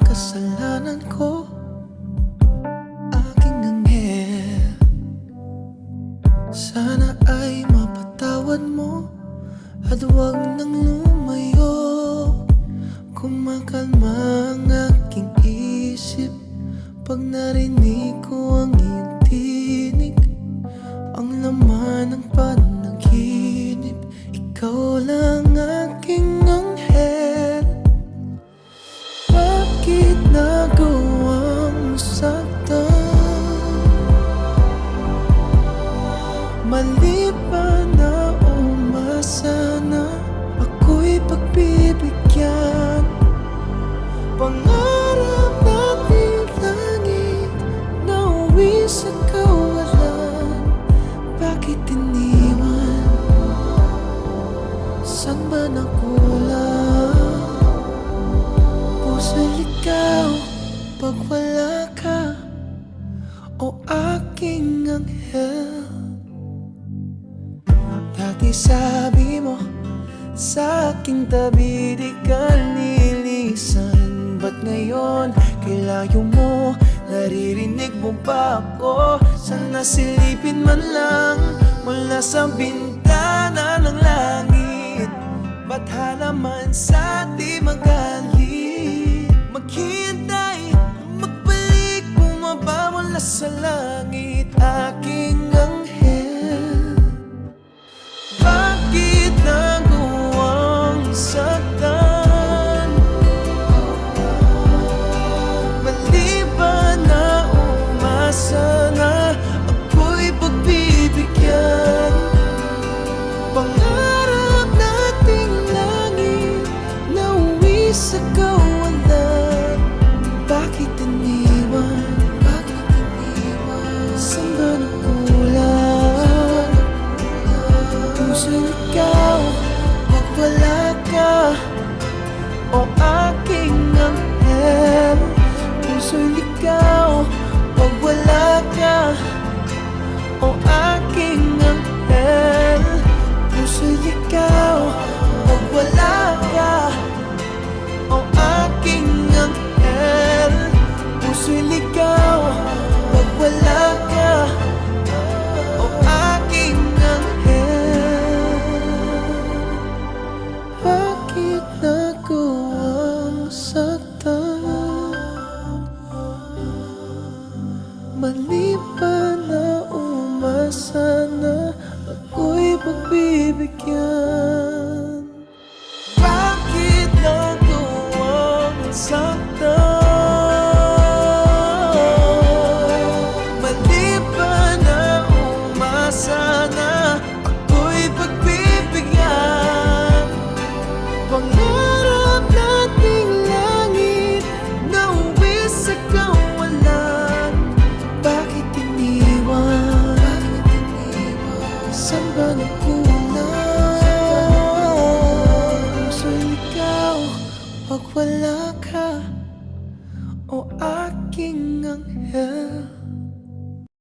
kasalanan ko, aking anghel. Sana ay mapatawad mo at huwag nang lumayo. Kumakalma ang aking isip pag narinig ko ang iyong tinig. Ang laman ng panaginip, ikaw lang aking anghel. Bakit nagawang saktan? Mali ba na umasa na ako'y pagbibigyan? Pangarap natin langit na uwi sa kawalan. Bakit iniwan? Saan ba nakulang? Puso'y ligaw pag wala ka, o aking anghel. Dati sabi mo sa aking tabi di ka nilisan. Ba't ngayon kay layo mo? Naririnig mo ba ako? Sana silipin man lang mula sa bintana ng langit. Ba't halaman sa di magalit? Maghintay, magbalik, bumaba mula sa langit, aking anghel. Bakit nagawang saktan? Mali ba na umasa na ako'y pagbibigyan? Pangarap nating langit na uwi sa kawalan. Bakit iniwan? Bakit iniwan? Saan ba nakulang? Puso'y ligaw pag wala ka, o aking anghel. Puso'y ligaw pag wala ka, o aking anghel. Puso'y ligaw pag wala ka, o aking anghel. Puso'y ligaw pag wala ka, o aking anghel. Bakit nagawang saktan? Mali ba na umasa na ako'y pagbibigyan? Bakit nagawang saktan? Mali ba na umasa na ako'y pagbibigyan? Pangarap nating langit na uwi sa kawalan. Bakit iniwan? Saan ba nakulang? Puso'y ligaw pag wala ka, o aking anghel.